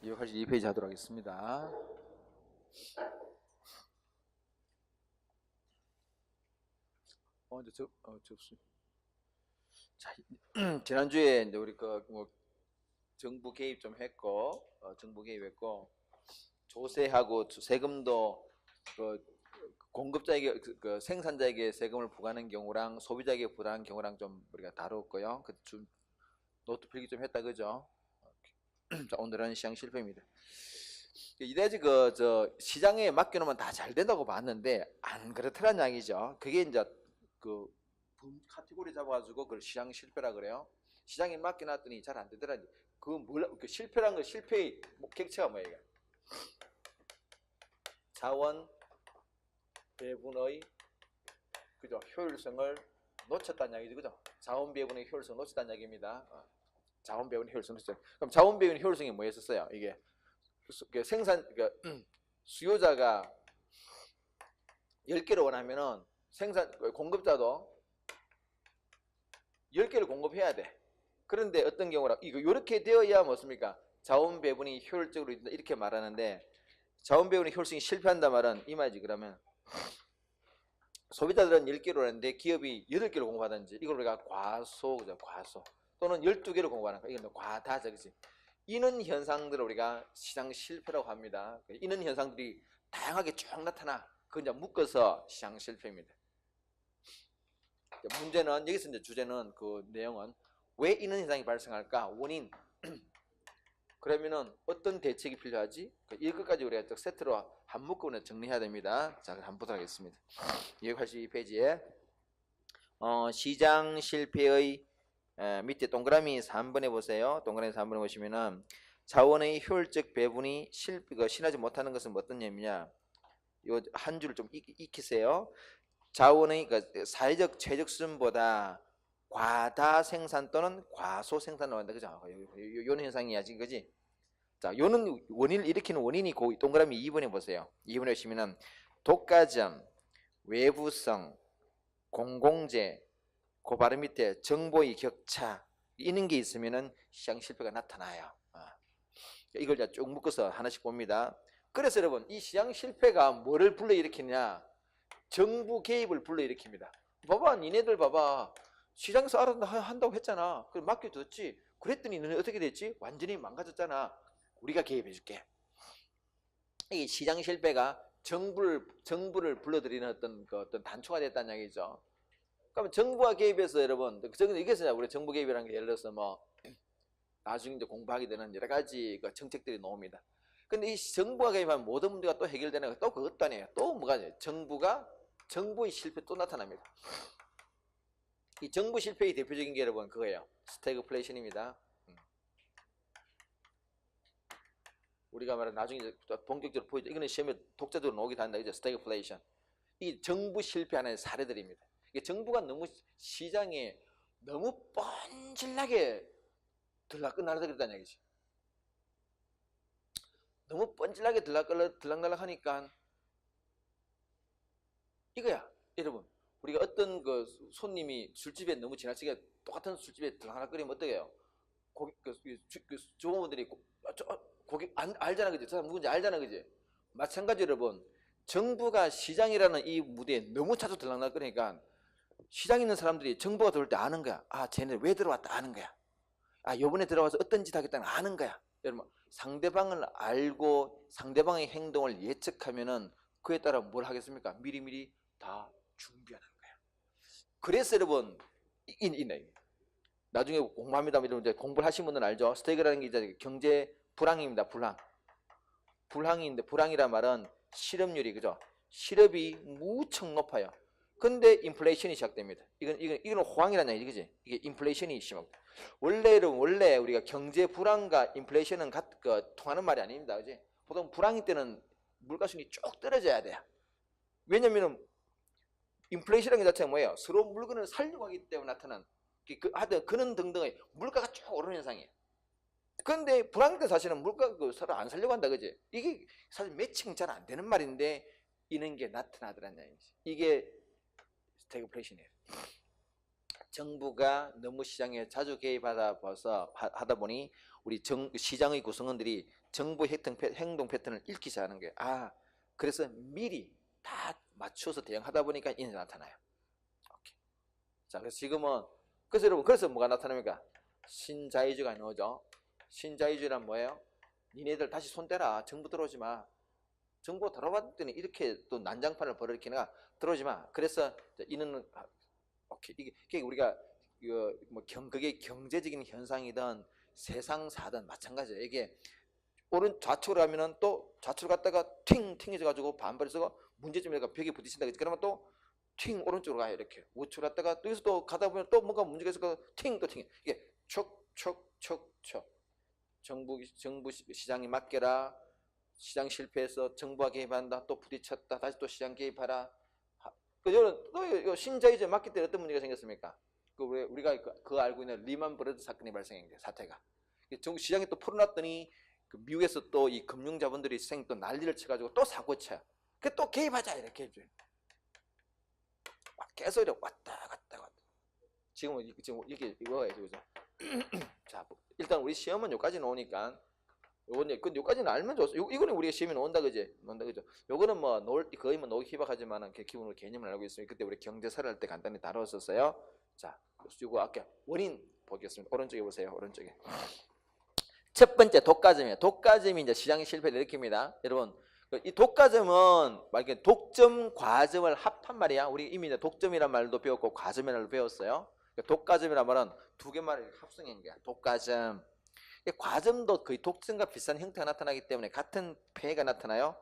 282페이지 하도록 하겠습니다. 접수. 자, 지난주에 이제 우리 정부 개입 좀 했고, 정부 개입했고, 조세하고 세금도 공급자에게 생산자에게 세금을 부과하는 경우랑 소비자에게 부과하는 경우랑 좀 우리가 다뤘고요. 노트 필기 좀 했다 그죠? 자, 오늘은 시장 실패입니다. 이래지 시장에 맡겨놓으면 다 잘 된다고 봤는데 안 그렇더란 이야기죠. 그게 이제 카테고리 잡아가지고 그걸 시장 실패라 그래요. 시장에 맡겨놨더니 잘 안 되더라. 실패란 거 실패의 객체가 뭐예요? 자원 배분의 그죠? 효율성을 놓쳤다는 이야기죠, 그죠? 자원 배분의 효율성을 놓쳤다는 이야기입니다. 자원 배분의 효율성 놓쳤죠. 그럼 자원 배분의 효율성이 뭐였었어요? 이게 수요자가 10개를 원하면은 공급자도 10개를 공급해야 돼. 그런데 어떤 경우라 이렇게 되어야 뭐습니까? 자원 배분이 효율적으로 이렇게 말하는데 자원 배분의 효율성이 실패한다 말은 이 말이지. 그러면 소비자들은 10개로 하는데 기업이 8개를 공급하든지 이걸 우리가 과소 또는 12개를 공급하는 거 이건 과다죠. 그치? 이런 현상들을 우리가 시장 실패라고 합니다. 이런 현상들이 다양하게 쭉 나타나 그걸 이제 묶어서 시장 실패입니다. 문제는 여기서 이제 주제는 그 내용은 왜 이런 현상이 발생할까? 원인. 그러면은 어떤 대책이 필요하지? 이것까지 우리가 세트로 한 묶음으로 정리해야 됩니다. 자, 한번 보도록 하겠습니다. 282페이지에 시장 실패의 밑에 동그라미 3번에 보세요. 동그라미 3번에 보시면은 자원의 효율적 배분이 실하지 못하는 것은 어떤 의미냐? 이 한 줄을 좀 익히세요. 자원의 사회적 최적 수준보다 과다 생산 또는 과소 생산을 한다. 그죠? 요런 현상이야지, 그지? 자, 요는 원인을 일으키는 원인이 동그라미 2번에 보세요. 2번에 보시면은 독과점, 외부성, 공공재, 그 바로 밑에 정보의 격차 이런 게 있으면은 시장 실패가 나타나요. 이걸 쭉 묶어서 하나씩 봅니다. 그래서 여러분 이 시장 실패가 뭐를 불러일으키냐? 정부 개입을 불러일으킵니다. 봐봐, 니네들 봐봐. 시장에서 알아서 한다고 했잖아. 그럼 맡겨줬지. 그랬더니 너네 어떻게 됐지? 완전히 망가졌잖아. 우리가 개입해줄게. 이 시장 실패가 정부를 불러들이는 어떤 단초가 됐다는 얘기죠. 그러면 정부가 개입해서 여러분, 이게서 우리 정부 개입이라는 게 예를 들어서 나중에 이제 공부하게 되는 여러 가지 정책들이 나옵니다. 근데 이 정부가 개입하면 모든 문제가 또 해결되는 거 또 그것도 아니에요. 또 뭐가 정부의 실패 또 나타납니다. 이 정부 실패의 대표적인 게 여러분 그거예요. 스태그플레이션입니다. 우리가 말하는 나중에 본격적으로 보이죠. 이거는 시험에 독자적으로 나오기도 한다. 이제 스태그플레이션. 이 정부 실패하는 사례들입니다. 이게 정부가 너무 시장에 너무 뻔질나게 들락날락했다는 얘기지. 너무 뻔질나게 들락날락 하니까 이거야. 여러분, 우리가 어떤 손님이 술집에 너무 지나치게 똑같은 술집에 들락날락거리면 어떻게 해요? 조부모들이 고객 알잖아, 그지? 저 사람 누군지 알잖아, 그지? 마찬가지 여러분, 정부가 시장이라는 이 무대에 너무 자주 들락날락거리니까 시장에 있는 사람들이 정부가 들어올 때 아는 거야. 쟤네 왜 들어왔다 아는 거야. 요번에 들어와서 어떤 짓 하겠다는 아는 거야. 여러분, 상대방을 알고 상대방의 행동을 예측하면은 그에 따라 뭘 하겠습니까? 미리미리 다 준비하는 거야. 그래서 여러분, 나중에 공부합니다. 이제 공부를 하신 분들은 알죠? 스태그라는 게 이제 경제 불황입니다. 불황인데 불황이란 말은 실업률이, 그죠? 실업이 무척 높아요. 근데 인플레이션이 시작됩니다. 이건 호황이라는 얘기지, 그지? 이게 인플레이션이 심합니다. 원래 우리가 경제 불황과 인플레이션은 통하는 말이 아닙니다, 그지? 보통 불황일 때는 물가순이 쭉 떨어져야 돼요. 왜냐면은 인플레이션이라는 게 자체가 뭐예요? 서로 물건을 살려고 하기 때문에 나타난 그런 등등의 물가가 쭉 오르는 현상이에요. 그런데 불황일 때 사실은 물가 서로 안 살려고 한다, 그지? 이게 사실 매칭 잘 안 되는 말인데 이런 게 나타나더라는 얘기지. 이게 스태그플레이션이에요. 정부가 너무 시장에 자주 개입하다 보니 우리 시장의 구성원들이 정부의 행동 패턴을 읽기 시작하는 거예요. 아, 그래서 미리 다 맞춰서 대응하다 보니까 인이 나타나요. 오케이. 자, 그래서 지금은 그래서 여러분 그래서 뭐가 나타납니까? 신자유주의가 나오죠. 신자유주의란 뭐예요? 니네들 다시 손 떼라. 정부 들어오지 마. 정부 들어봤더니 이렇게 또 난장판을 벌이키니까 들어오지 마. 그래서 이는 오케이. 이게 우리가 뭐 그게 경제적인 현상이든 세상사든 마찬가지예요. 이게 오른 좌측으로 하면은 또 좌측으로 갔다가 튕해져 가지고 반발해서 문제점이 벽에 부딪힌다. 그러면 또 튕 오른쪽으로 가요. 이렇게 우측으로 갔다가 또 여기서 또 가다 보면 또 뭔가 문제가 있어서 또 튕 이게 촉촉촉촉 정부 시장이 맡겨라. 시장 실패해서 정부가 개입한다. 또 부딪혔다. 다시 또 시장 개입하라. 또 신자유주의 맡기 때 어떤 문제가 생겼습니까? 우리가 그거 알고 있는 리만 브러드 사건이 발생한 게 사태가. 시장이 또 풀어놨더니 미국에서 또 이 금융자본들이 또 난리를 쳐가지고 또 사고 쳐요. 그 또 개입하자 이렇게 해줘요. 계속 이렇게 왔다 갔다. 지금 이게 이거예요, 그죠? 자, 일단 우리 시험은 여기까지 나오니까 요까지는 알면 좋았어. 이거는 우리가 시험에 나온다, 그지? 그죠? 요거는 뭐 거의 뭐 놓기 희박하지만은 기본으로 개념을 알고 있으면 그때 우리 경제사를 할 때 간단히 다뤘었어요. 자, 요거 아까 원인 보겠습니다. 오른쪽에 보세요. 오른쪽에. 첫 번째 독과점이에요. 독과점이 이제 시장의 실패를 일으킵니다. 여러분, 이 독과점은 말 독점, 과점을 합한 말이야. 우리 이미 이제 독점이란 말도 배웠고 과점이라는 말도 배웠어요. 독과점이란 말은 두 개 말을 합성한 거야. 독과점. 과점도 거의 독점과 비슷한 형태가 나타나기 때문에 같은 폐해가 나타나요.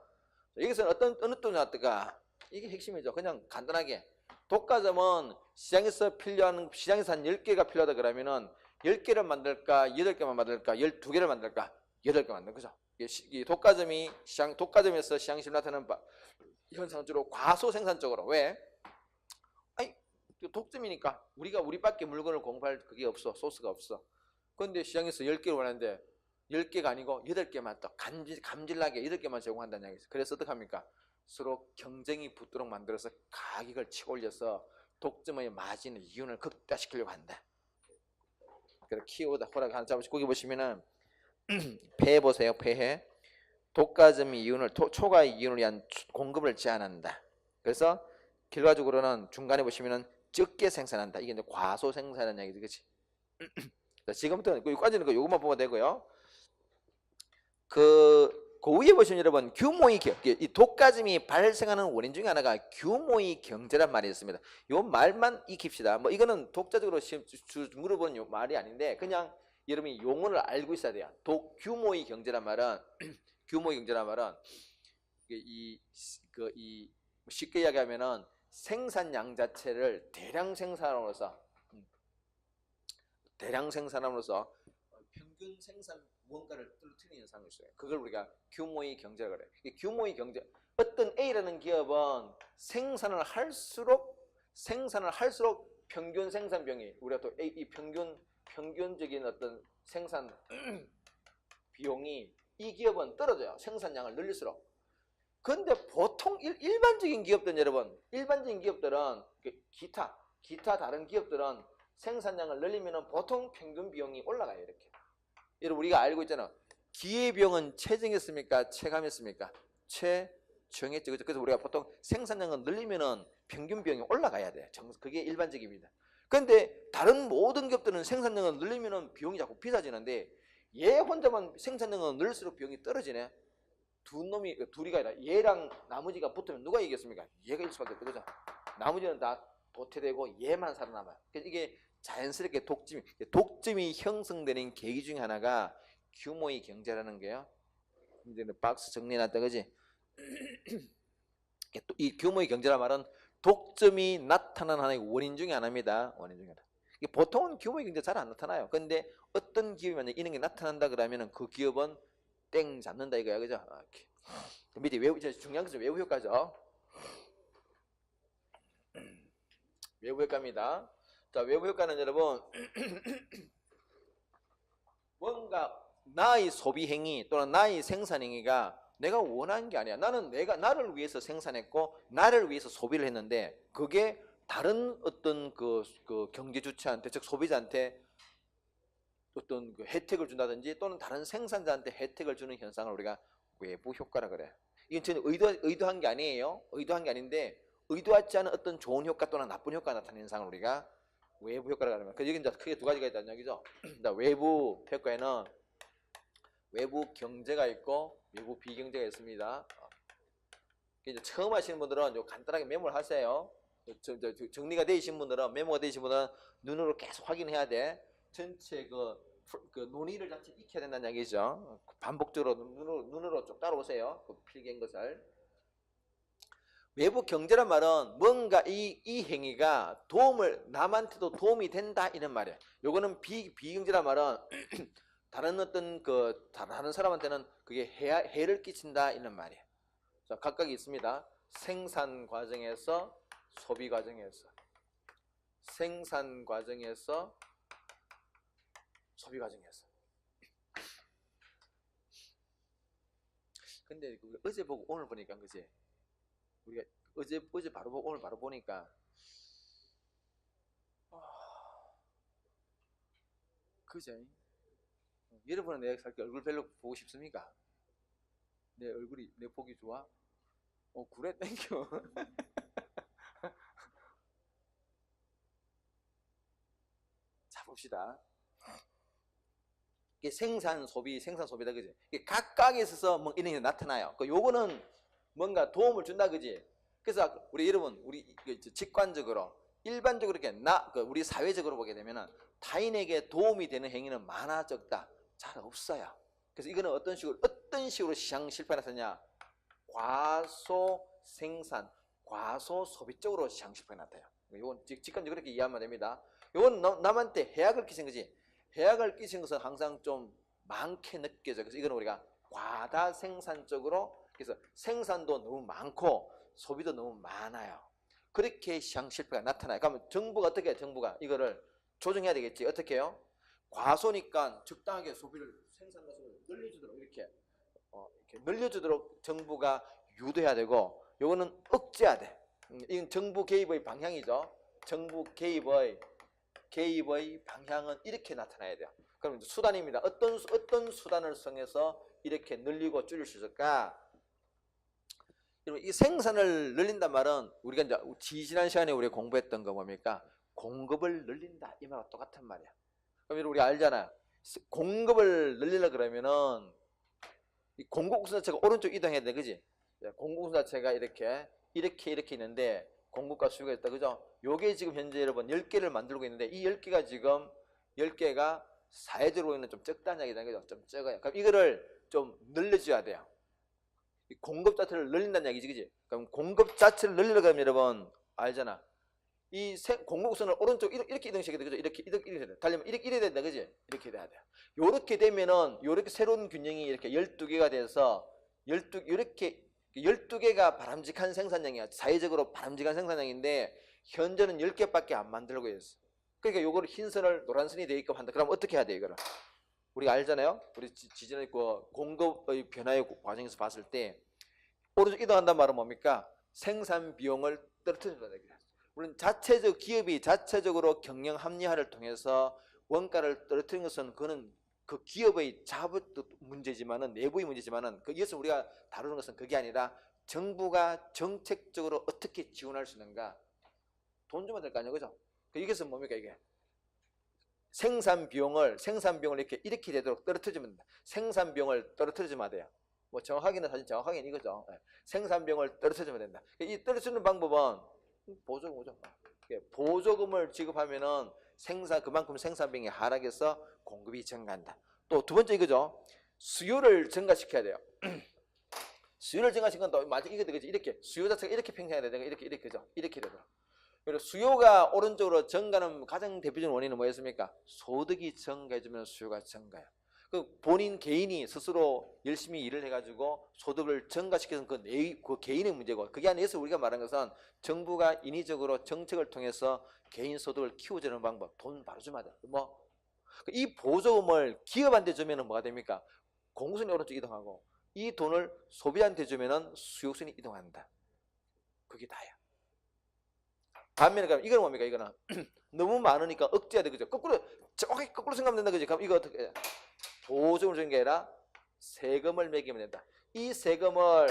여기서는 어느 또 나왔을까? 이게 핵심이죠. 그냥 간단하게 독과점은 시장에서 필요한 시장에서 한 10개가 필요하다 그러면은 10개를 만들까 8개만 만들까 12개를 만들까 8개 만들 거죠. 이 독과점이 독과점에서 시장에서 나타나는 현상은 주로 과소 생산적으로. 왜? 아니 독점이니까 우리밖에 물건을 공급할 그게 없어. 소스가 없어. 그런데 시장에서 10개를 원하는데 10개가 아니고 8개만 또 감질나게 8개만 제공한다는 얘기죠. 그래서 어떡합니까? 서로 경쟁이 붙도록 만들어서 가격을 치고 올려서 독점의 마진의 이윤을 극대화시키려고 한다. 그래서 키워다 호락 하나 잡으시고 거기 보시면은 폐해 보세요. 폐해. 독과점의 이윤을 초과의 이윤을 위한 공급을 제한한다. 그래서 결과적으로는 중간에 보시면은 적게 생산한다. 이게 이제 과소 생산이라는 얘기지, 그렇지? 자, 지금부터 여기까지는 요것만 보면 되고요. 그 위에 보시면 여러분 규모의 이 독과점이 발생하는 원인 중에 하나가 규모의 경제란 말이 있습니다. 요 말만 익힙시다. 뭐 이거는 독자적으로 물어보는 말이 아닌데 그냥 여러분이 용어를 알고 있어야 돼요. 규모의 경제란 말은 규모의 경제란 말은 쉽게 이야기하면은 생산량 자체를 대량 생산함으로써 평균 생산 무언가를 떨어뜨리는 현상이 있어요. 그걸 우리가 규모의 경제라고 그래요. 규모의 경제. 어떤 A라는 기업은 생산을 할수록 평균 생산비용이 우리가 또 이 평균적인 어떤 생산 비용이 이 기업은 떨어져요. 생산량을 늘릴수록. 그런데 보통 일반적인 기업들은 여러분, 일반적인 기업들은 기타 다른 기업들은 생산량을 늘리면은 보통 평균 비용이 올라가요. 이렇게. 여러분 우리가 알고 있잖아. 기회비용은 최정했습니까? 체감했습니까? 최정했죠. 그래서 우리가 보통 생산량을 늘리면은 평균 비용이 올라가야 돼. 그게 일반적입니다. 그런데 다른 모든 기업들은 생산량을 늘리면은 비용이 자꾸 비싸지는데 얘 혼자만 생산량을 늘릴수록 비용이 떨어지네. 둘이가 아니라 얘랑 나머지가 붙으면 누가 이겼습니까? 얘가 이길 수밖에 없죠. 그죠? 나머지는 다 도태되고 얘만 살아남아요. 그래서 이게 자연스럽게 독점이 형성되는 계기 중에 하나가 규모의 경제라는 게요. 이제 박스 정리해놨다, 그지? 이 규모의 경제란 말은 독점이 나타나는 하나의 원인 중에 하나입니다. 원인 중에 하나. 보통은 규모의 경제 잘 안 나타나요. 근데 어떤 기업이 만약 이런 게 나타난다 그러면은 그 기업은 땡 잡는다 이거야, 그죠? 이렇게. 밑에 중요한 것은 외부 효과죠. 외부 효과입니다. 자, 외부 효과는 여러분 뭔가 나의 소비 행위 또는 나의 생산 행위가 내가 원하는 게 아니야. 나를 위해서 생산했고 나를 위해서 소비를 했는데 그게 다른 어떤 그 경제 주체한테 즉 소비자한테 어떤 그 혜택을 준다든지 또는 다른 생산자한테 혜택을 주는 현상을 우리가 외부 효과라 그래. 이건 전혀 의도한 게 아니에요. 의도한 게 아닌데 의도하지 않은 어떤 좋은 효과 또는 나쁜 효과가 나타나는 현상을 우리가 외부 효과라고 합니다. 그래서 여기 이제 크게 두 가지가 있다는 얘기죠. 외부 효과에는 외부 경제가 있고 외부 비경제가 있습니다. 이제 처음 하시는 분들은 간단하게 메모를 하세요. 정리가 되신 분들은, 메모가 되신 분들은 눈으로 계속 확인해야 돼. 전체 그 논의를 자체 익혀야 된다는 얘기죠. 반복적으로 눈으로 쭉 따라오세요. 그 필기한 것을. 외부 경제란 말은 뭔가 이 행위가 남한테도 도움이 된다 이런 말이에요. 요거는 비경제란 말은 다른 어떤 다른 사람한테는 그게 해를 끼친다 이런 말이에요. 자, 각각이 있습니다. 생산 과정에서, 소비 과정에서, 생산 과정에서, 소비 과정에서. 근데 어제 보고 오늘 보니까 그지? 우리가 어제 바로 보고 오늘 바로 보니까 그지? 여러분은 내 얼굴 별로 보고 싶습니까? 내 얼굴이 내 보기 좋아? 그래 땡큐. 자 봅시다. 이게 생산 소비다 그지? 이게 각각에 있어서 뭐 이런 게 나타나요. 요거는 뭔가 도움을 준다 그지? 그래서 우리 직관적으로 일반적으로 이렇게 우리 사회적으로 보게 되면은 타인에게 도움이 되는 행위는 많아 적다 잘 없어요. 그래서 이거는 어떤 식으로 시장 실패가 나타나냐? 과소 생산, 과소 소비 쪽으로 시장 실패가 나타나요. 이건 직관적으로 그렇게 이해하면 됩니다. 이건 남한테 해악을 끼친 거지. 해악을 끼친 것은 항상 좀 많게 느껴져요. 그래서 이거는 우리가 과다 생산적으로, 그래서 생산도 너무 많고 소비도 너무 많아요. 그렇게 시장 실패가 나타나요. 그러면 정부가 어떻게 해요? 정부가 이거를 조정해야 되겠지. 어떻게 해요? 과소니까 적당하게 생산 가속을 늘려주도록 이렇게 늘려주도록 정부가 유도해야 되고, 요거는 억제해야 돼. 이건 정부 개입의 방향이죠. 정부 개입의 방향은 이렇게 나타나야 돼요. 그럼 수단입니다. 어떤 수단을 통해서 이렇게 늘리고 줄일 수 있을까? 이 생산을 늘린단 말은 우리가 이제 지난 시간에 우리가 공부했던 거 뭡니까? 공급을 늘린다 이 말과 똑같은 말이야. 그럼 우리 알잖아요. 공급을 늘리려 그러면은 이 공급 우선 자체가 오른쪽 이동해야 돼, 그지? 공급 우선 자체가 이렇게 있는데 공급과 수요가 있다, 그죠? 요게 지금 현재 여러분 10개를 만들고 있는데 이 10개가 지금 10개가 사회적으로 보면 좀 적다는 얘기다, 그죠? 좀 적어요. 그럼 이거를 좀 늘려줘야 돼요. 공급 자체를 늘린다는 얘기지, 그지? 그럼 공급 자체를 늘리려고 하면 여러분 알잖아. 이 공급선을 오른쪽 이렇게 이동시켜야 돼, 그죠? 이렇게 돼. 달리면 이렇게 된다, 그지? 이렇게 돼야 돼. 요렇게 되면은 요렇게 새로운 균형이 이렇게 12개가 돼서 12개가 바람직한 생산량이야. 사회적으로 바람직한 생산량인데 현재는 10개밖에 안 만들고 있어. 그러니까 요거를 흰선을 노란선이 되게끔 한다. 그럼 어떻게 해야 돼, 이거를? 우리가 알잖아요. 우리 지난해 공급의 변화의 과정에서 봤을 때 오른쪽 이동한다는 말은 뭡니까? 생산 비용을 떨어뜨린다. 물론 기업이 자체적으로 경영 합리화를 통해서 원가를 떨어뜨린 것은 그거는 그 기업의 자부도 문제지만은 내부의 문제지만은 이것을 우리가 다루는 것은 그게 아니라 정부가 정책적으로 어떻게 지원할 수 있는가. 돈 주면 될 거 아니에요, 그죠? 이것은 뭡니까 이게? 생산 비용을 이렇게 되도록 떨어뜨리면 된다. 생산 비용을 떨어뜨리면 돼요. 뭐 정확하게는 사실 정확하게는 이거죠. 생산 비용을 떨어뜨리면 된다. 이 떨어뜨리는 방법은 보조금이죠. 보조금을 지급하면은 그만큼 생산 비용이 하락해서 공급이 증가한다. 또 두 번째 이거죠. 수요를 증가시켜야 돼요. 수요를 증가시키는 건 또 맞아 이거 되겠지. 이렇게 수요 자체가 이렇게 팽창해야 되는 이렇게 그죠? 이렇게 되더라. 그리고 수요가 오른쪽으로 증가하는 가장 대표적인 원인은 뭐였습니까? 소득이 증가해주면 수요가 증가해요. 본인 개인이 스스로 열심히 일을 해가지고 소득을 증가시키는 그 개인의 문제고, 그게 아니라 우리가 말한 것은 정부가 인위적으로 정책을 통해서 개인 소득을 키워주는 방법, 돈 바로 주면 돼. 이 보조금을 기업한테 주면은 뭐가 됩니까? 공급선이 오른쪽 이동하고, 이 돈을 소비한테 주면은 수요선이 이동한다. 그게 다야. 반면에 그럼 이거는 뭡니까? 이거는 너무 많으니까 억제해야 되죠. 거꾸로 정확히 거꾸로 생각하면 된다 그지? 그럼 이거 어떻게 해? 보증을 주는 게 아니라 세금을 매기면 된다. 이 세금을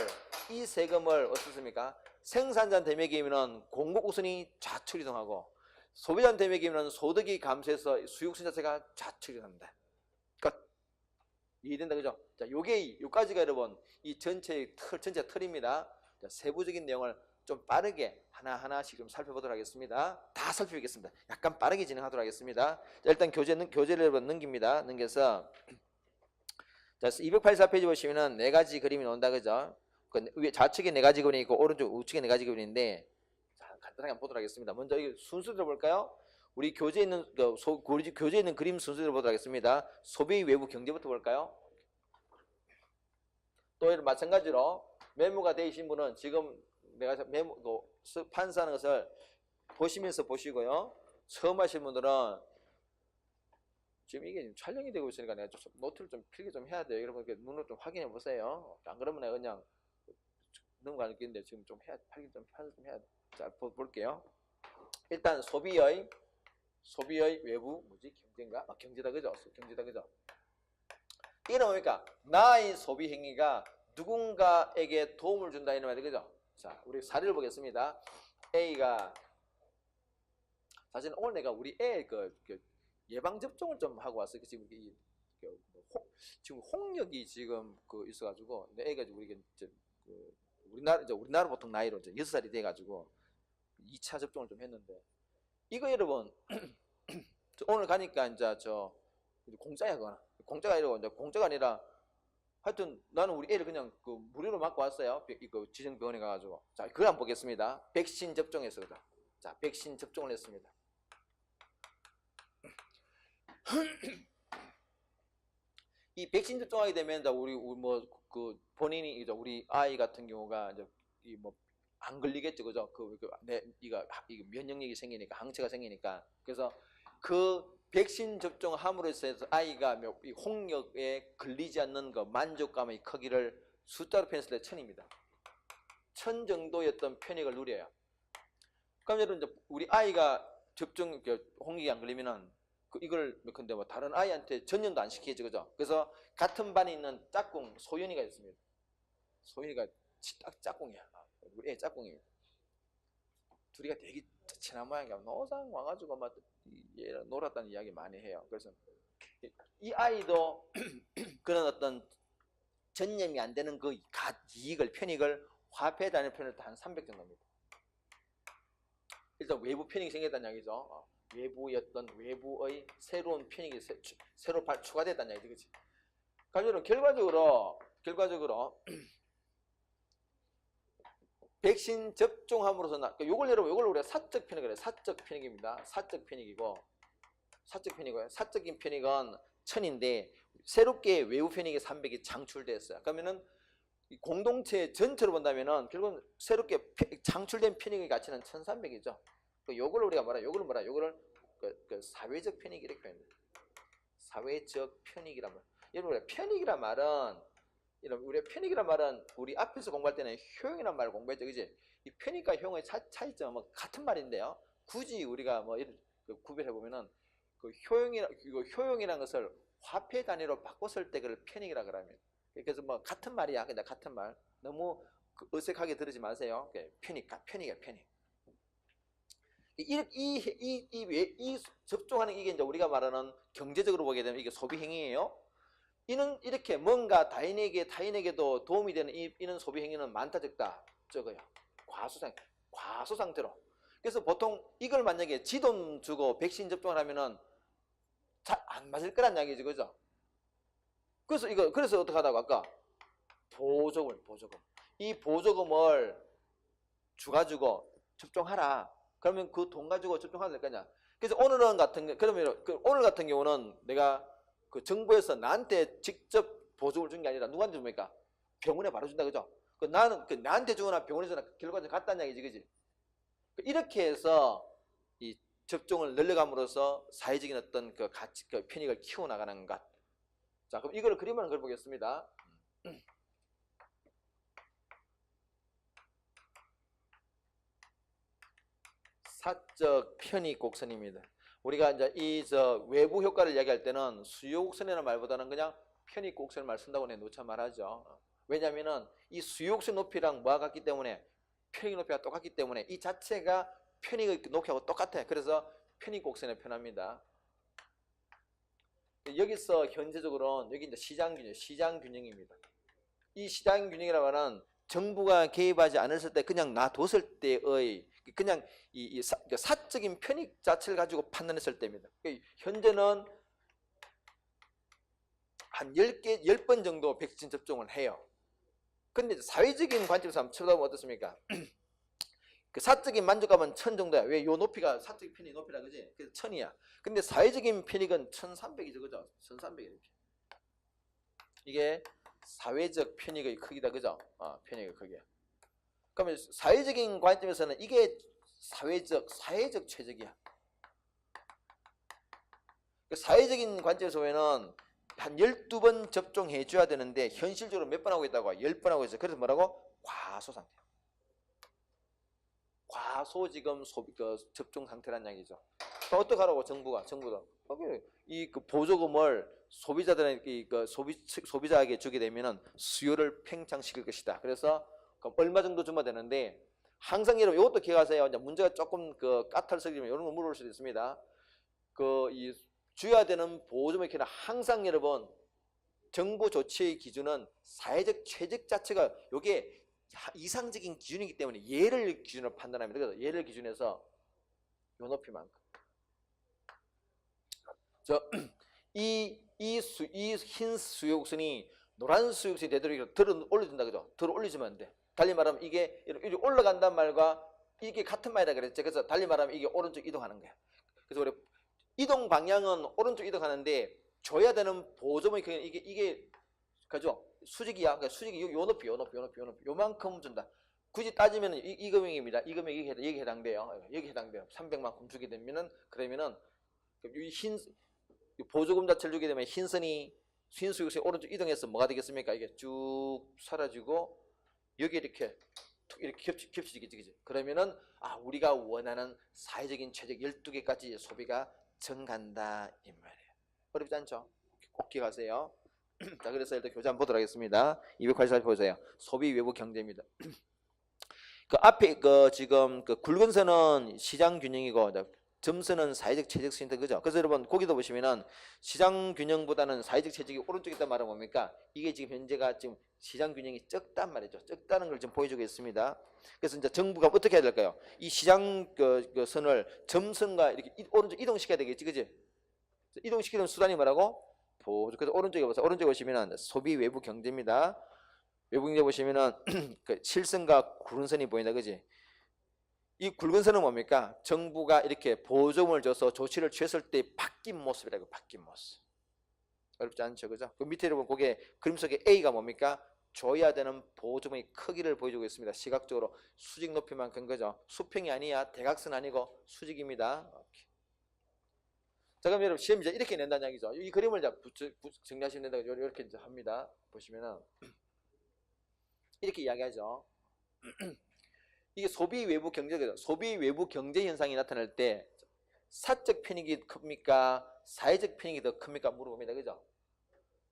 어떻습니까? 생산자한테 매기면은 공급 우선이 좌측 이동하고 소비자한테 매기면은 소득이 감소해서 수익 순자체가 좌측 이동합니다. 그러니까 이해된다 그죠? 자, 요까지가 여러분 이 전체 틀입니다. 자, 세부적인 내용을 좀 빠르게 하나하나씩 좀 살펴보도록 하겠습니다. 다 살펴보겠습니다. 약간 빠르게 진행하도록 하겠습니다. 자, 일단 교재를 여러분 넘깁니다. 넘겨서 자, 284페이지 보시면은 네 가지 그림이 나온다 그죠? 그 위에 좌측에 네 가지 그림이 있고 오른쪽 우측에 네 가지 그림인데 자, 간단하게 한번 보도록 하겠습니다. 먼저 이 순서대로 볼까요? 우리 교재에 있는 교재에 있는 그림 순서대로 보도록 하겠습니다. 소비 외부 경제부터 볼까요? 또 마찬가지로 메모가 되신 분은 지금 내가 메모 판사하는 것을 보시면서 보시고요. 처음 하신 분들은 지금 이게 촬영이 되고 있으니까 내가 좀 노트를 좀 필기 좀 해야 돼요. 여러분 눈으로 좀 확인해 보세요. 안 그러면 내가 그냥 넘어가는 길인데 지금 좀 해야 필기 좀 해야 돼. 자, 볼게요. 일단 소비의 외부 경제인가? 경제다 그죠? 경제다 그죠? 이는 뭡니까? 나의 소비 행위가 누군가에게 도움을 준다 이런 말이 그죠? 자, 우리 사례를 보겠습니다. A가 사실 오늘 내가 우리 애 예방 접종을 좀 하고 왔어요. 지금 지금 홍역이 지금 있어가지고 내 애가 우리 우리나라 보통 나이로 이제 6살이 돼가지고 2차 접종을 좀 했는데 이거 여러분 오늘 가니까 이제 공짜야 그거는 공짜가 아니고 이제 공짜가 아니라 하여튼 나는 우리 애를 그냥 무료로 맞고 왔어요. 이거 지정병원에 가가지고 자 그걸 한번 보겠습니다. 백신 접종했어요. 자 백신 접종을 했습니다. 이 백신 접종하게 되면 우리 본인이 이제 우리 아이 같은 경우가 이제 안 걸리겠죠, 그죠? 이거 면역력이 생기니까 항체가 생기니까 그래서 그 백신 접종함으로써 해서 아이가 이 홍역에 걸리지 않는 그 만족감의 크기를 숫자로 표현했을 때 1000입니다. 1000 정도였던 편익을 누려요. 그럼 여러분 이제 우리 아이가 홍역이 안 걸리면은 이걸 근데 다른 아이한테 전염도 안 시키죠, 그죠? 그래서 같은 반에 있는 짝꿍 소윤이가 있습니다. 소윤이가 딱 짝꿍이야. 우리 애 짝꿍이에요. 둘이가 되게 친한 모양이야. 노상 와가지고 막 얘랑 놀았다는 이야기 많이 해요. 그래서 이 아이도 그런 어떤 전염이 안 되는 그 편익을 화폐 단위 편을 한 300 정도입니다. 일단 외부 편익이 생겼다는 이야기죠. 외부의 새로운 편익이 새로 추가됐다는 이야기죠, 그렇지? 그러면 결과적으로 백신 접종함으로써 요걸 우리가 사적 편익이라고 해요. 사적 편익입니다. 사적 편익이고요. 사적인 편익은 1000인데 새롭게 외부 편익이 300이 장출됐어요. 그러면은 공동체 전체로 본다면은 결국은 새롭게 창출된 편익의 가치는 1300이죠. 요걸 우리가 요거를 사회적 편익 이렇게 표현합니다. 사회적 편익이란 말. 여러분 편익이란 말은 우리 앞에서 공부할 때는 효용이란 말을 공부했죠, 그지? 이 편익과 효용의 차이점은 같은 말인데요. 굳이 우리가 구별해 보면은 효용이라는 것을 화폐 단위로 바꿨을 때 그걸 편익이라 그러면. 그래서 같은 말이야. 근데 같은 말 너무 어색하게 들으지 마세요. 편익이야, 편익. 이 접종하는 이게 이제 우리가 말하는 경제적으로 보게 되면 이게 소비 행위예요. 이는 이렇게 뭔가 타인에게도 도움이 되는 이는 소비 행위는 많다 적다 적어요. 과소 상태로. 그래서 보통 이걸 만약에 지돈 주고 백신 접종을 하면은 잘 안 맞을 거란 이야기죠, 그죠? 그래서 어떻게 하다고 아까 보조금 이 보조금을 주가지고 접종하라. 그러면 그 돈 가지고 접종하면 될 거냐? 그래서 오늘 같은 경우는 내가 정부에서 나한테 직접 보조금을 준 게 아니라 누구한테 줍니까? 병원에 바로 준다, 그죠? 나는 나한테 주거나 병원에 주거나 결과적으로 같다는 얘기지, 그지? 이렇게 해서 이 접종을 늘려감으로써 사회적인 어떤 가치, 편익을 키워나가는 것. 자, 그럼 이걸 그림을 그려보겠습니다. 사적 편익 곡선입니다. 우리가 이제 이 외부 효과를 이야기할 때는 수요 곡선이라는 말보다는 그냥 편익 곡선을 말 쓴다고 놓자 말하죠. 왜냐하면은 이 수요 곡선 높이랑 뭐가 같기 때문에 편익 높이가 똑같기 때문에 이 자체가 편익의 높이하고 똑같아. 그래서 편익 곡선에 편합니다. 여기서 현재적으로는 여기 이제 시장 균형입니다. 이 시장 균형이라고 하는 정부가 개입하지 않았을 때 그냥 놔뒀을 때의 그냥 사적인 편익 자체를 가지고 판단했을 때입니다. 현재는 한 10번 정도 백신 접종을 해요. 근데 사회적인 관점에서 한번 쳐다보면 어떻습니까? 그 사적인 만족감은 1000 정도야. 왜? 요 높이가 사적 편익 높이라 그지? 그래서 1000이야. 근데 사회적인 편익은 1300이죠. 그죠? 1300 이렇게. 이게 사회적 편익의 크기다. 그죠? 편익의 크기. 그러면 사회적인 관점에서는 이게 사회적 최적이야. 사회적인 관점에서 보면은 한 12번 접종해 줘야 되는데 현실적으로 몇 번 하고 있다고? 10번 하고 있어요. 그래서 뭐라고? 과소 상태. 과소 지금 접종 상태란 얘기죠. 어떡하라고 정부도 이 보조금을 소비자들에게 소비자에게 주게 되면은 수요를 팽창시킬 것이다. 그래서 얼마 정도 주면 되는데 항상 여러분 이것도 기억하세요. 이제 문제가 조금 까탈스러우면 이런 거 물어볼 수도 있습니다. 이 줘야 되는 보조금의 경우는 항상 여러분 정부 조치의 기준은 사회적 최적 자체가 요게 이상적인 기준이기 때문에 얘를 기준으로 판단합니다. 그래서 얘를 기준해서 요 높이만큼. 이 흰 수요곡선이 노란 수요곡선이 되도록 들어 올려준다. 그죠? 들어 올리지면 안 돼. 달리 말하면 이게 이렇게 올라간단 말과 이게 같은 말이다 그랬죠. 그래서 달리 말하면 이게 오른쪽 이동하는 거야. 그래서 우리 이동 방향은 오른쪽 이동하는데 줘야 되는 보조금이 이게 그죠? 수직이야. 그러니까 수직이 요 높이 요만큼 준다. 굳이 따지면 이 금액입니다. 이 금액이 여기 해당돼요. 여기 해당돼요. 300만큼 주게 되면은 그러면은 이 보조금 자체를 주게 되면 흰 수익선이 오른쪽 이동해서 뭐가 되겠습니까? 이게 쭉 사라지고 여기 이렇게 겹치겠지. 그러면은 우리가 원하는 사회적인 최적 12개까지 소비가 증가한다 이 말이에요. 어렵지 않죠? 꼭 기억하세요. 자, 그래서 일단 교재 한번 보도록 하겠습니다. 284 보세요. 소비 외부 경제입니다. 그 앞에 지금 굵은 선은 시장 균형이고 점선은 사회적 최적 수준인데 그죠? 그래서 여러분 거기도 보시면은 시장 균형보다는 사회적 최적이 오른쪽에 있단 말은 뭡니까? 이게 지금 현재가 지금 시장 균형이 적단 말이죠. 적다는 걸 좀 보여주고 있습니다. 그래서 이제 정부가 어떻게 해야 될까요? 이 시장 선을 점선과 이렇게 오른쪽 이동시켜야 되겠지, 그지? 이동시키는 수단이 뭐라고? 보조. 그래서 오른쪽에 보세요. 오른쪽에 보시면은 소비 외부 경제입니다. 외부 경제 보시면은 실선과 굵은 선이 보인다, 그지? 이 굵은 선은 뭡니까? 정부가 이렇게 보조금을 줘서 조치를 취했을 때 바뀐 모습이라고. 바뀐 모습. 어렵지 않죠, 그죠? 그 밑에 여러분 거기에 그림 속에 A가 뭡니까? 줘야 되는 보조금의 크기를 보여주고 있습니다. 시각적으로 수직 높이만큼, 그죠? 수평이 아니야. 대각선 아니고 수직입니다. 자, 그럼 여러분 시험 이제 이렇게 낸다는 얘기죠. 이 그림을 정리하시면 된다고 이렇게 이제 합니다. 보시면은 이렇게 이야기하죠. 이게 소비 외부 경제거든. 소비 외부 경제 현상이 나타날 때 사적 편익이 큽니까? 사회적 편익이 더 큽니까? 물어봅니다. 그죠?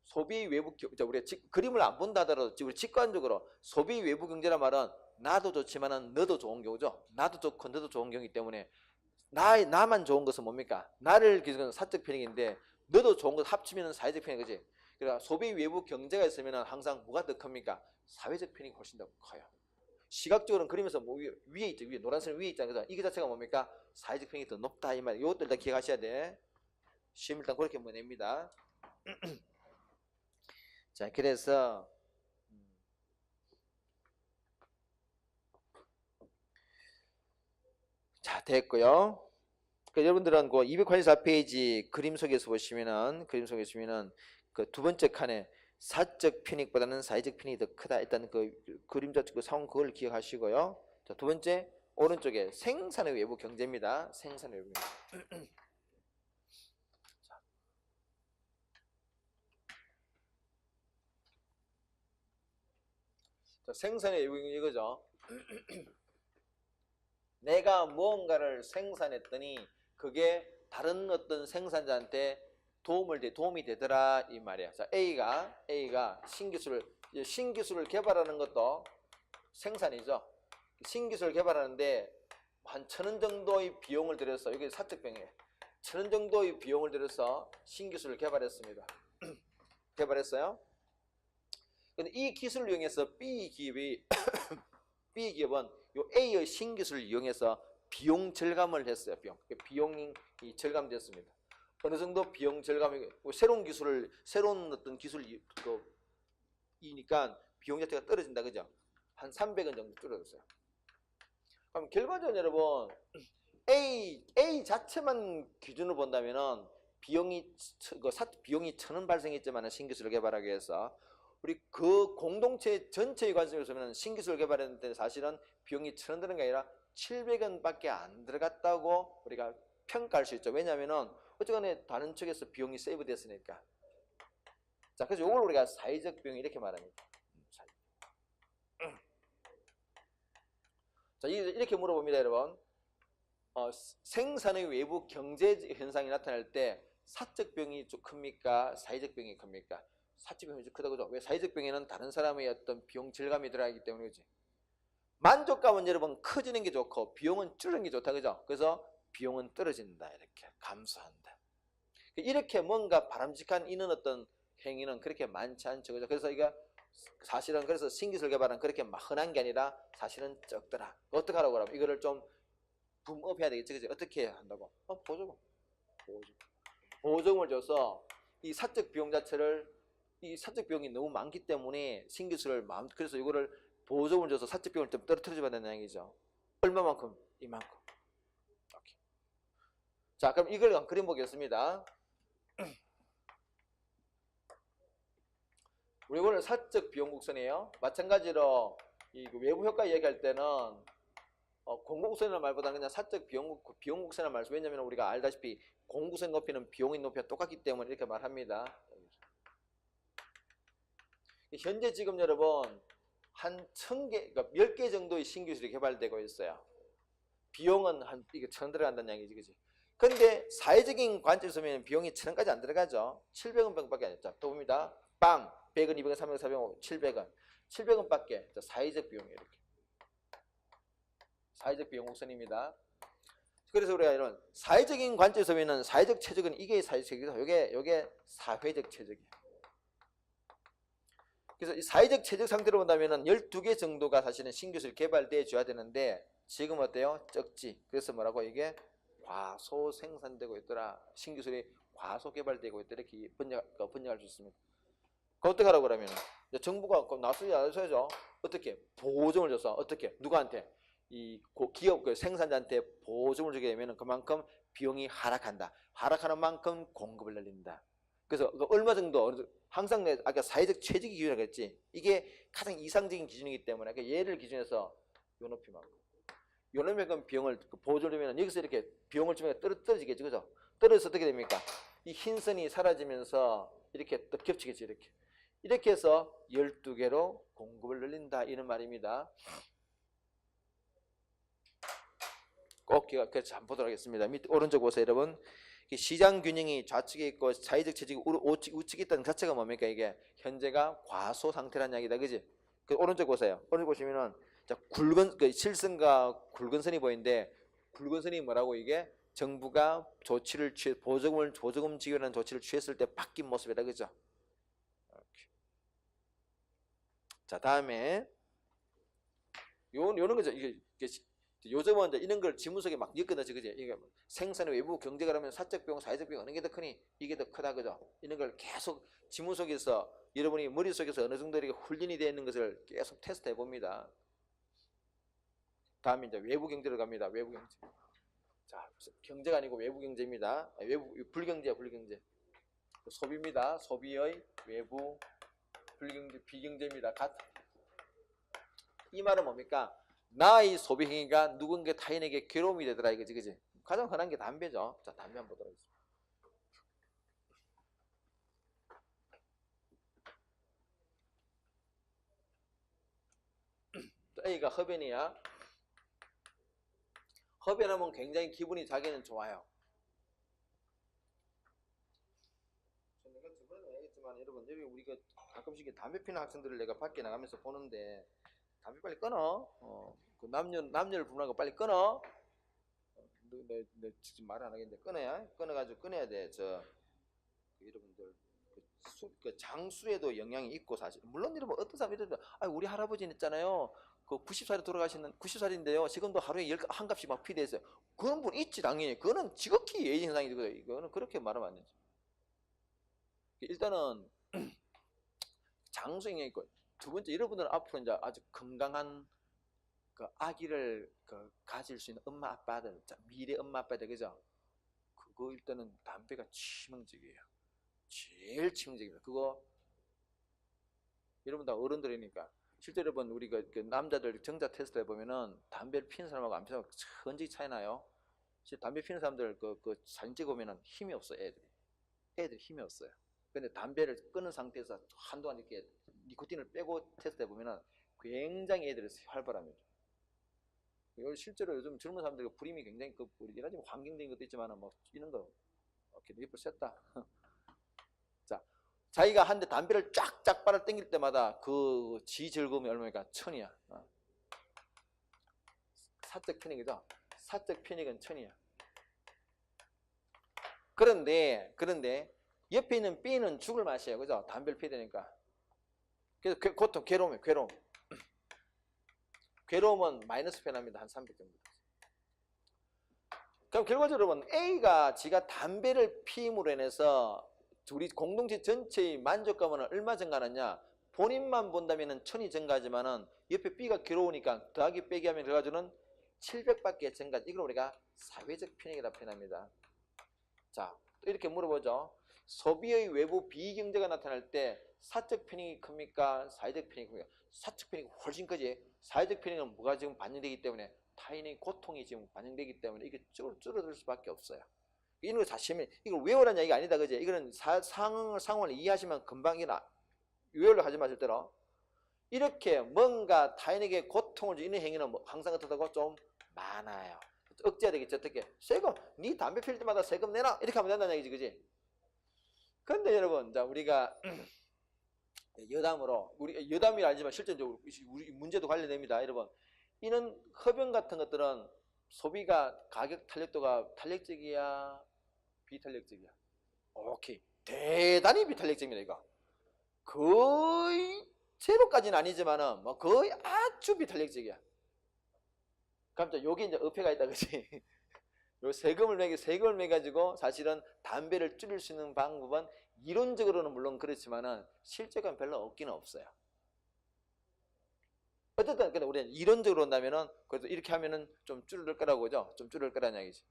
소비 외부 우리가 그림을 안 본다 하더라도 우리 직관적으로 소비 외부 경제란 말은 나도 좋지만은 너도 좋은 경우죠. 나도 좋고 너도 좋은 경우이기 때문에 나만 좋은 것은 뭡니까? 나를 기준으로 사적 편익인데 너도 좋은 것 합치면 사회적 편익이지. 그러니까 소비 외부 경제가 있으면 항상 뭐가 더 큽니까? 사회적 편익이 훨씬 더 커요. 시각적으로는 그림에서 뭐 위에 있죠. 위에 노란색 위에 있잖아요. 이게 자체가 뭡니까? 사회적 편익이 더 높다 이 말. 이것도 일단 기억하셔야 돼. 시험 일단 그렇게 냅니다. 자, 그래서 자, 됐고요. 그러니까 여러분들은 그 284페이지 그림 속에서 보시면은 그 두 번째 칸에 사적 편익보다는 사회적 편익이 더 크다. 일단 그 그림자 그 상황 그걸 기억하시고요. 자, 두 번째 오른쪽에 생산의 외부 경제입니다. 생산의 외부 경제. 자, 생산의 외부 경제 이거죠. 내가 무언가를 생산했더니 그게 다른 어떤 생산자한테 도움이 되더라 이 말이야. 자, A가 신기술을 개발하는 것도 생산이죠. 신기술을 개발하는데 한 1,000원 정도의 비용을 들여서, 여기 사적병이에요. 1,000원 정도의 비용을 들여서 신기술을 개발했습니다. 개발했어요. 근데 이 기술을 이용해서 B기업은 요 A의 신기술을 이용해서 비용 절감을 했어요. 비용이 절감됐습니다. 어느 정도 비용 절감이, 새로운 어떤 기술이니까 비용 자체가 떨어진다, 그죠? 한 300원 정도 줄어들었어요. 그럼 결과적으로 여러분, A 자체만 기준으로 본다면은 비용이 1,000원 발생했지만 신기술을 개발하기 위해서, 우리 그 공동체 전체의 관점에서 보면 신기술을 개발했는데 사실은 비용이 1,000원 드는 게 아니라 700원밖에 안 들어갔다고 우리가 평가할 수 있죠. 왜냐하면은 어쨌거나 다른 측에서 비용이 세이브 됐으니까. 자, 그래서 이걸 우리가 사회적 비용 이렇게 말합니다. 자, 이렇게 물어봅니다, 여러분. 생산의 외부 경제 현상이 나타날 때 사적 비용이 좀 큽니까? 사회적 비용이 큽니까? 사적 비용이 좀 크다, 그죠? 왜? 사회적 비용에는 다른 사람의 어떤 비용 절감이 들어가기 때문에, 그지? 만족감은 여러분 커지는 게 좋고 비용은 줄이는 게 좋다, 그죠? 그래서 비용은 떨어진다, 이렇게 감소한다. 이렇게 뭔가 바람직한 이런 어떤 행위는 그렇게 많지 않죠, 그죠? 그래서 이거 사실은 그래서 신기술 개발은 그렇게 막 흔한 게 아니라 사실은 적더라. 어떻게 하라고 하면 이거를 좀 붐업해야 되겠지, 그지? 어떻게 한다고? 보조금을 줘서 이 사적 비용이 너무 많기 때문에 신기술을 그래서 이거를 보조금을 줘서 사적 비용을 좀 떨어뜨려줘야 된다는 얘기죠. 얼마만큼? 이만큼. 오케이. 자, 그럼 이걸 그림 보겠습니다. 우리 오늘 사적 비용 곡선이에요. 마찬가지로 이 외부 효과 얘기할 때는 공고곡선이라는 말보다는 그냥 사적 비용 곡선이라는 말이죠. 왜냐하면 우리가 알다시피 공구선 높이는 비용의 높이가 똑같기 때문에 이렇게 말합니다. 현재 지금 여러분 한 1,000개, 그러니까 10개 정도의 신기술이 개발되고 있어요. 비용은 이게 1,000원 들어간다는 얘기지, 그지? 근데 사회적인 관점에서 보면 비용이 1,000원까지 안 들어가죠. 700원밖에 안 했죠. 또 봅니다. 빵 100원, 200원, 300원, 400원, 700원. 700원밖에. 사회적 비용이 이렇게. 사회적 비용 곡선입니다. 그래서 우리가 이런 사회적인 관점에서 보면 사회적 최적은 이게 사회적이죠. 요게 사회적 최적이에요. 그래서 이 사회적 최적 상태로 본다면은 12개 정도가 사실은 신기술이 개발되어 줘야 되는데 지금 어때요? 적지. 그래서 뭐라고 이게 과소 생산되고 있더라. 신기술이 과소 개발되고 있더라. 이렇게 번역할 수 있습니다. 그 어떻게 하라고 그러면 정부가 나서야죠. 어떻게 보조금을 줘서 어떻게 누구한테 이 기업 생산자한테 보조금을 주게 되면 그만큼 비용이 하락한다. 하락하는 만큼 공급을 늘린다. 그래서 얼마 정도 항상 아까 사회적 최적 기준이라고 했지. 이게 가장 이상적인 기준이기 때문에 얘를 기준해서 요 높이만큼. 요 높이만큼 비용을 보조를 주면 여기서 이렇게 비용을 주면 떨어지겠죠, 그죠? 떨어져서 어떻게 됩니까? 이 흰선이 사라지면서 이렇게 또 겹치겠죠, 이렇게 해서 12개로 공급을 늘린다 이런 말입니다. 꼭 그래서 한번 보도록 하겠습니다. 밑 오른쪽 보세요, 여러분. 시장 균형이 좌측에 있고 사회적 체질이 우측에 있다는 자체가 뭡니까? 이게 현재가 과소 상태라는 이야기다, 그지? 그 오른쪽 보세요. 오른쪽 보시면은 자, 실선과 굵은 선이 보이는데 굵은 선이 뭐라고 이게 정부가 보조금 지원하는 조치를 취했을 때 바뀐 모습이다, 그죠? 이렇게. 자, 다음에 요런 거죠. 이게 요즘은 이제 이런 걸 지문속에 막 엮어넣지, 그지? 이게 생산의 외부 경제가 그러면 사적 비용, 사회적 비용 어느 게 더 크니? 이게 더 크다, 그죠? 이런 걸 계속 지문 속에서 여러분이 머릿속에서 어느 정도 이렇게 훈련이 되어 있는 것을 계속 테스트 해봅니다. 다음에 이제 외부 경제로 갑니다. 외부 경제. 자, 경제가 아니고 외부 경제입니다. 불경제야, 불경제. 소비입니다. 소비의 외부 불경제, 비경제입니다. 이 말은 뭡니까? 나의 소비 행위가 누군가 타인에게 괴로움이 되더라, 이거지, 그지? 가장 흔한 게 담배죠. 자, 담배 한번 보도록 하겠습니다. A가 흡연이야. 흡연하면 굉장히 기분이 자기는 좋아요. 내가 저번에 얘기했지만 여러분 여기 우리가 가끔씩 담배 피는 학생들을 내가 밖에 나가면서 보는데 담배 빨리 끊어. 그 남녀를 불문하고 빨리 끊어. 내 지금 말 안 하겠는데 끊어가지고 끊어야 돼. 그 여러분들 그 장수에도 영향이 있고 사실 물론 여러분 어떤 사람이 이러면 우리 할아버지는 있잖아요. 그 90살에 돌아가시는 90살인데요. 지금도 하루에 한 갑씩 막 피대했어요. 그런 분 있지 당연히. 그거는 지극히 예의 현상이거든요. 이거는 그렇게 말하면 안 되지. 일단은 장수 영향이 있고 두 번째 여러분들은 앞으로 이제 아주 건강한 그 아기를 가질 수 있는 엄마 아빠들 미래 엄마 아빠들 그죠? 그거 일단은 담배가 치명적이에요. 제일 치명적입니다. 그거 여러분 다 어른들이니까 실제 여러분 우리가 그 남자들 정자 테스트 해보면은 담배를 피는 사람하고 안 피는 사람하고 천지 차이 나요. 실제 담배 피는 사람들 그 사진 찍어보면은 힘이 없어 애들이 힘이 없어요. 근데 담배를 끊은 상태에서 한동안 이렇게 니코틴을 빼고 테스트 해보면은 굉장히 애들이 활발합니다. 실제로 요즘 젊은 사람들 불임이 굉장히 우리가 지금 환경적인 것도 있지만은 뭐 이런 거 이렇게 입을 셌다. 자, 자기가 한 대 담배를 쫙쫙 빨아 당길 때마다 그 지 즐거움이 얼마니까 1000이야. 사적 편익이죠. 사적 편익은 1000이야. 그런데 옆에 있는 B는 죽을 맛이에요. 그죠? 담배를 피우니까. 그래서 고통, 괴로움이에요. 괴로움은 마이너스 편합니다. 한 300 정도. 그럼 결과적으로 여러분 A가 지가 담배를 피임으로 인해서 우리 공동체 전체의 만족감은 얼마 증가하느냐? 본인만 본다면 1000이 증가하지만은 옆에 B가 괴로우니까 더하기 빼기 하면 그래가지고는 700밖에 증가. 이걸 우리가 사회적 편익이라고 표현합니다. 자, 또 이렇게 물어보죠. 소비의 외부 비경제가 나타날 때 사적 편익이 큽니까? 사회적 편익이 큽니까? 사적 편익이 훨씬 크지. 사회적 편익은 뭐가 지금 반영되기 때문에 타인의 고통이 지금 반영되기 때문에 이게 줄어들 수밖에 없어요. 이런 거 자신이 이걸 외우라는 얘기가 아니다, 그지? 이거는 상황을 이해하시면 금방 외우려 하지 마실 때로 이렇게 뭔가 타인에게 고통을 주는 행위는 항상 어떻다고 좀 많아요. 억제해야 되겠지. 어떻게? 세금, 네 담배 필 때마다 세금 내놔 이렇게 하면 된다는 얘기지, 그지? 근데 여러분, 자 우리가 여담으로 우리 여담이 아니지만 실제적으로 우리 문제도 관련됩니다, 여러분. 이는 흡연 같은 것들은 소비가 가격 탄력도가 탄력적이야, 비탄력적이야? 오케이, 대단히 비탄력적입니다. 이거 거의 제로까지는 아니지만은 뭐 거의 아주 비탄력적이야. 그럼 여기 이제 어폐가 있다, 그치? 요 세금을 매가지고 사실은 담배를 줄일 수 있는 방법은 이론적으로는 물론 그렇지만은 실제가 별로 없기는 없어요. 어쨌든 근데 우리는 이론적으로 한다면은 그래도 이렇게 하면은 좀 줄을 거라고 그죠? 좀 줄을 거라는 얘기지.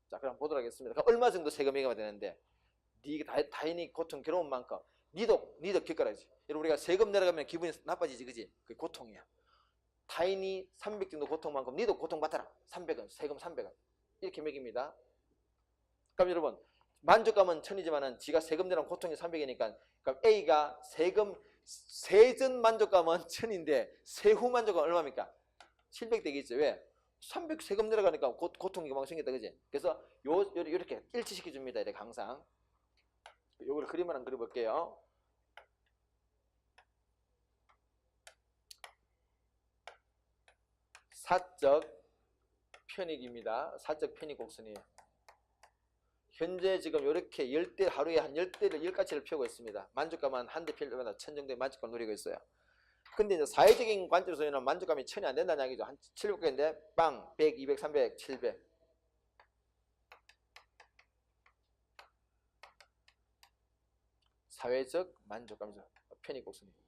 자, 그럼 보도록 하겠습니다. 그럼 얼마 정도 세금 매겨야 되는데 네가 타인이 고통 괴로운 만큼 니도 겪어야지. 여러분 우리가 세금 내려가면 기분이 나빠지지, 그지? 그게 고통이야. 타인이 300 정도 고통만큼 니도 고통받아라. 300원 세금 300원 이렇게 매깁니다. 그럼 여러분 만족감은 1000이지만은 지가 세금 내는 고통이 300이니까 그럼 A가 세전 만족감은 1000인데 세후 만족감은 얼마입니까? 700 되겠죠. 왜? 300 세금 내려가니까 고통이 금방 생겼다, 그지? 그래서 요렇게 일치시켜 줍니다. 이렇게 항상. 요걸 그림을 한번 그려볼게요. 사적 편익입니다. 사적 편익 곡선이에요. 현재 지금 이렇게 하루에 한 10가지를 펴고 있습니다. 만족감은 한 대 필 때마다 1000 정도의 만족감을 누리고 있어요. 근데 이제 사회적인 관점에서는 만족감이 1000이 안 된다는 얘기죠. 한 700개인데 빵 100, 200, 300, 700. 사회적 만족감이죠. 편익 곡선입니다.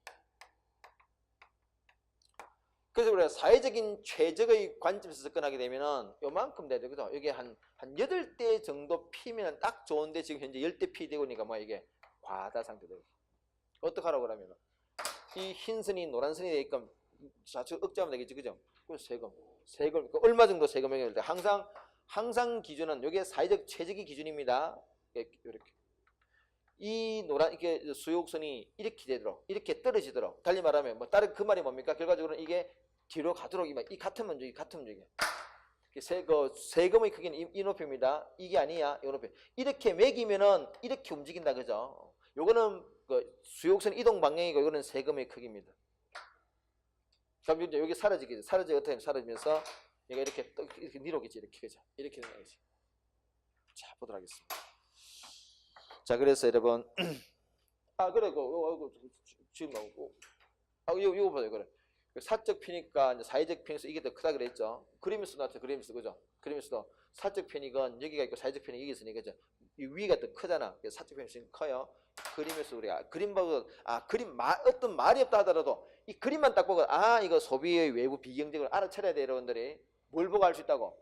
그래서 우리가 사회적인 최적의 관점에서 접근하게 되면은 요만큼 돼야 되거든. 이게 한 8대 정도 피면 딱 좋은데 지금 현재 10대 피 되고 니까 뭐 이게 과다 상태다. 어떡하라고 그러면은 이 흰선이 노란선이 되게끔 좌측 억제하면 되겠지, 그죠? 그 세금 얼마 정도 세금을 내야 돼? 항상 기준은 이게 사회적 최적의 기준입니다. 이렇게 이 노란 이렇게 수요곡선이 이렇게 되도록 이렇게 떨어지도록 달리 말하면 뭐 다른 그 말이 뭡니까? 결과적으로 이게 뒤로 가도록 이 같은 문제. 세금의 크기는 이 높이입니다. 이게 아니야. 이 높이. 이렇게 매기면은 이렇게 움직인다. 그죠? 요거는 그 수용선 이동 방향이고 이거는 세금의 크기입니다. 그럼 이제 여기 사라지겠죠. 어떻게 사라지면서 얘가 이렇게 니로겠지. 이렇게 그죠? 이렇게 되는 거지. 자, 보도록 하겠습니다. 자, 그래서 여러분 그래 지금 나오고 이거 봐요. 그래. 사적 편이니까 사회적 편에서 이게 더 크다 그랬죠. 그림에서 나한테 그림에서 그죠? 그림에서도 사적 편이건 여기가 있고 사회적 편이 여기 있으니까 그죠? 이 위가 더 크잖아. 그래서 사적 편이 지금 커요. 그림에서 우리가 그림 보고 어떤 말이 없다 하더라도 이 그림만 딱 보고 이거 소비의 외부 비경쟁을 알아차려야 돼. 여러분들이 뭘 보고 알 수 있다고?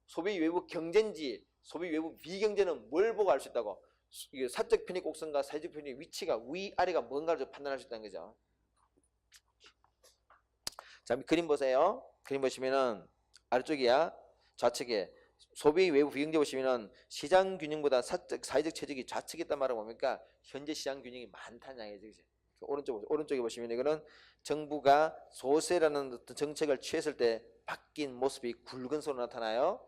소비 외부 경쟁지, 소비 외부 비경제는 뭘 보고 알 수 있다고? 이게 사적 편익 곡선과 사회적 편익 위치가 위아래가 뭔가를 판단할 수 있다는 거죠. 자, 그림 보세요. 그림 보시면은 아래쪽이야. 좌측에 소비 외부 비경제 보시면은 시장 균형보다 사회적 최적이 좌측에 있단 말은 뭡니까? 현재 시장 균형이 많다는 얘기죠. 오른쪽에 보시면 이거는 정부가 소세라는 어떤 정책을 취했을 때 바뀐 모습이 굵은 선으로 나타나요.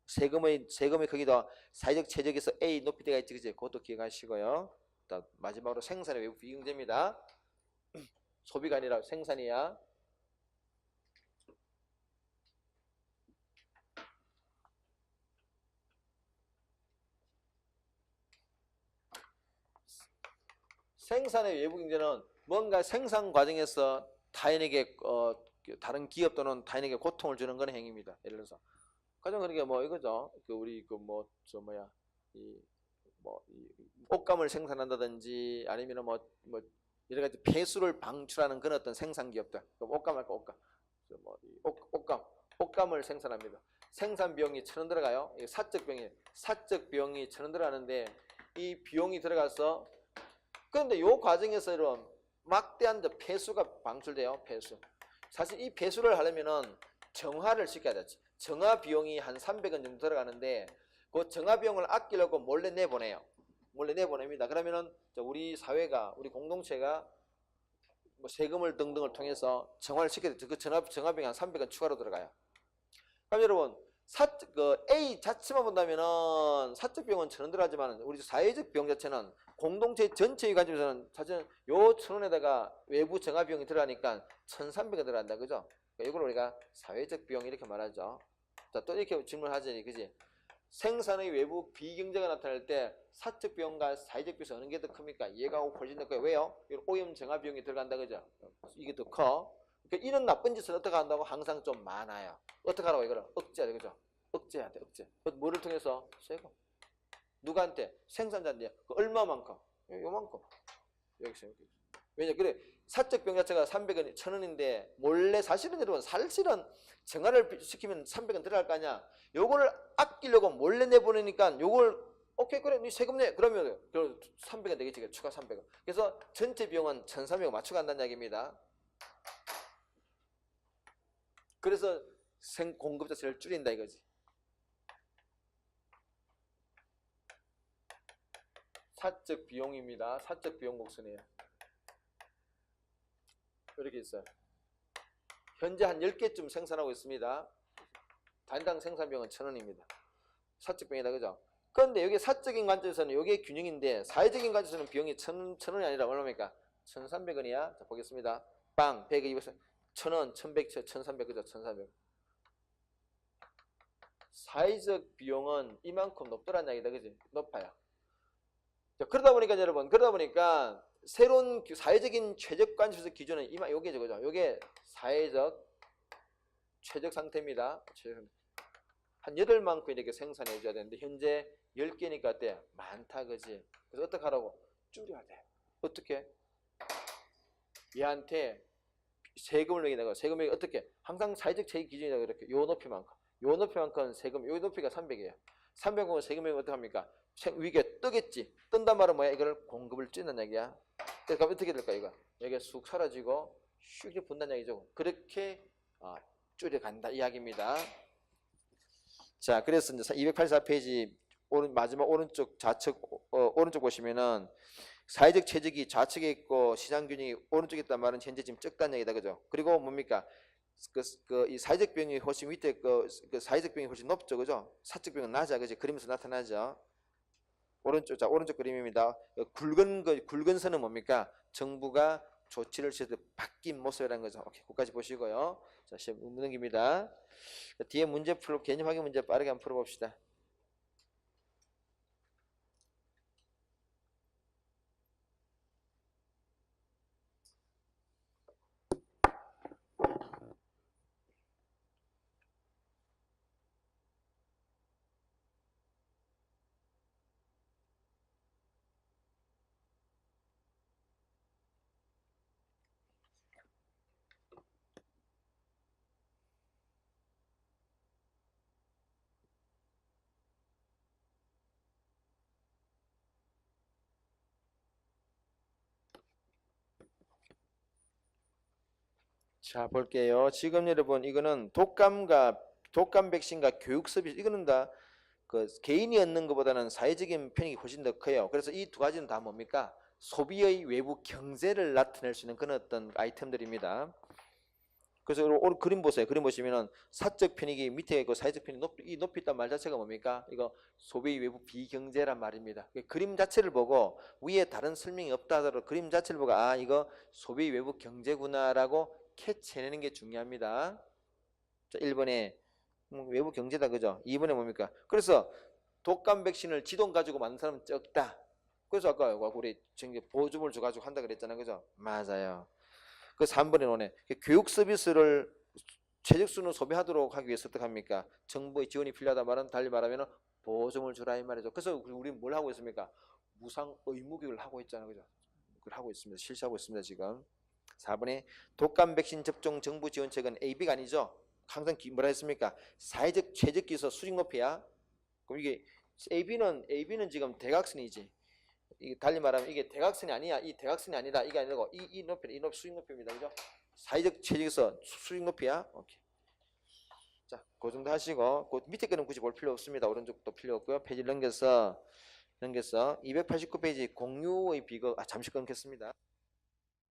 세금의 크기도 사회적 최적에서 A 높이대가 있지, 그지? 그것도 기억하시고요. 마지막으로 생산의 외부 비경제입니다. 소비가 아니라 생산이야. 생산의 외부 경제는 뭔가 생산 과정에서 타인에게 다른 기업 또는 타인에게 고통을 주는 그런 행위입니다. 예를 들어서 가장 그런 게 이거죠. 우리 이 옷감을 생산한다든지 아니면 여러 가지 폐수를 방출하는 그런 어떤 생산 기업들. 옷감 할까 옷감. 옷감을 생산합니다. 생산 비용이 1,000원 들어가요. 사적 비용이 1,000원 들어가는데 이 비용이 들어가서 그런데 요 과정에서 이런 막대한 폐수가 방출돼요. 폐수. 사실 이 폐수를 하려면은 정화를 시켜야 되지. 정화 비용이 한 300원 정도 들어가는데 그 정화 비용을 아끼려고 몰래 내보내요. 몰래 내보냅니다. 그러면은 우리 사회가 우리 공동체가 세금을 등등을 통해서 정화를 시켜야 돼. 그 정화 비용이 한 300원 추가로 들어가요. 그럼 여러분 A 자체만 본다면은 사적 비용은 1,000원 들어가지만 우리 사회적 비용 자체는 공동체 전체의 관점에서는 사실은 요 1,000원에다가 외부 정화 비용이 들어가니까 1,300원 들어간다. 그죠? 이걸 우리가 사회적 비용 이렇게 말하죠. 자, 또 이렇게 질문하지, 그지? 생산의 외부 비경제가 나타날 때 사적 비용과 사회적 비용에서 어느 게 더 큽니까? 얘가 훨씬 더 커요. 왜요? 오염 정화 비용이 들어간다, 그죠? 이게 더 커. 그러니까 이런 나쁜 짓을 어떻게 한다고? 항상 좀 많아요. 어떻게 하라고 이거를? 억제해야 돼, 그죠? 억제해야 돼, 억제. 뭐를 통해서? 세금. 누구한테? 생산자인데 얼마만큼? 요만큼. 여기서 여기. 왜냐? 그래 사적 비용 자체가 300원, 1,000원인데 몰래 사실은 여러분 정화를 시키면 300원 들어갈 거 아니야. 요거를 아끼려고 몰래 내보내니까 요걸 오케이 그래 네 세금 내 그러면 300원 되겠지. 추가 300원. 그래서 전체 비용은 1,300원 맞추고 간다는 이야기입니다. 그래서 공급 자체를 줄인다 이거지. 사적 비용입니다. 사적 비용 곡선이에요. 이렇게 있어요. 현재 한 10개쯤 생산하고 있습니다. 단당 생산 비용은 1,000원입니다. 사적 비용이다, 그죠? 그런데 여기 사적인 관점에서는 이게 균형인데 사회적인 관점에서는 비용이 1,000원이 아니라 얼마입니까? 1,300원이야. 자, 보겠습니다. 빵, 100에 200, 1,000원, 1,100, 1,300, 그죠? 1,300. 사회적 비용은 이만큼 높더란 이야기다, 그지? 높아요. 자, 그러다 보니까 새로운 사회적인 최적 관점에서 기준은 요게 저거죠. 요게 사회적 최적 상태입니다. 한 8만큼 이렇게 생산해 줘야 되는데 현재 10개니까 어때? 많다, 그지? 그래서 어떻게 하라고? 줄여야 돼. 어떻게? 얘한테 세금을 매긴다고. 세금을 어떻게? 항상 사회적 최적 기준이라고 이렇게 요 높이만큼 세금, 요 높이가 300이에요. 300은 세금이 어떻게 합니까? 위에 뜨겠지. 뜬단 말은 뭐야? 이걸 공급을 줄인다는 얘기야. 그러니까 어떻게 될까 이거? 여기가 쑥 사라지고 슉 분다는 얘기죠. 그렇게 줄여간다 이야기입니다. 자, 그래서 이제 284페이지 마지막 오른쪽 좌측 오른쪽 보시면은 사회적 최적이 좌측에 있고 시장 균형이 오른쪽에 있단 말은 현재 지금 적다는 얘기다, 그죠? 그리고 뭡니까? 이 사회적 비용이 훨씬 밑에 그 사회적 비용이 훨씬 높죠, 그죠? 사적 비용은 낮아, 그지? 그림에서 나타나죠. 오른쪽, 자, 오른쪽 그림입니다. 굵은 선은 뭡니까? 정부가 조치를 취해서 바뀐 모습이라는 거죠. 오케이, 거기까지 보시고요. 자, 시험 넘깁니다. 자, 뒤에 문제 개념 확인 문제 빠르게 한번 풀어봅시다. 자, 볼게요. 지금 여러분 이거는 독감 백신과 교육 서비스 이거는 다 그 개인이 얻는 것보다는 사회적인 편익이 훨씬 더 커요. 그래서 이 두 가지는 다 뭡니까? 소비의 외부 경제를 나타낼 수 있는 그런 어떤 아이템들입니다. 그래서 오늘 그림 보세요. 그림 보시면은 사적 편익이 밑에 그 사회적 편익 높이 있단 말 자체가 뭡니까? 이거 소비 외부 비경제란 말입니다. 그림 자체를 보고 위에 다른 설명이 없다 하더라도 그림 자체를 보고 아 이거 소비 외부 경제구나라고 캐치해내는 게 중요합니다. 자, 1번에 외부 경제다 그죠? 2번에 뭡니까? 그래서 독감 백신을 지돈 가지고 만든 사람은 적다. 그래서 아까 우리 보조금을 줘가지고 한다 그랬잖아요. 그죠? 맞아요. 그 3번에 오네. 교육 서비스를 최적 수는 소비하도록 하기 위해서 어떻게 합니까? 정부의 지원이 필요하다 말은 달리 말하면 보조금을 주라 이 말이죠. 그래서 우리는 뭘 하고 있습니까? 무상 의무 교육을 하고 있잖아요. 그죠? 그걸 하고 있습니다. 실시하고 있습니다. 지금. 4번에 독감 백신 접종 정부 지원책은 AB가 아니죠. 항상 뭐라 했습니까? 사회적 최적 기술 수직 높이야. 그럼 이게 AB는 지금 대각선이지. 이게 달리 말하면 이게 대각선이 아니야. 이 대각선이 아니다. 이게 아니고 이 높이 수직 높이입니다. 그죠? 사회적 최적에서 수직 높이야. 오케이. 자, 그 정도 하시고 그 밑에 거는 굳이 볼 필요 없습니다. 오른쪽도 필요 없고요. 페이지를 넘겨서 289페이지 공유의 비거 잠시 끊겠습니다.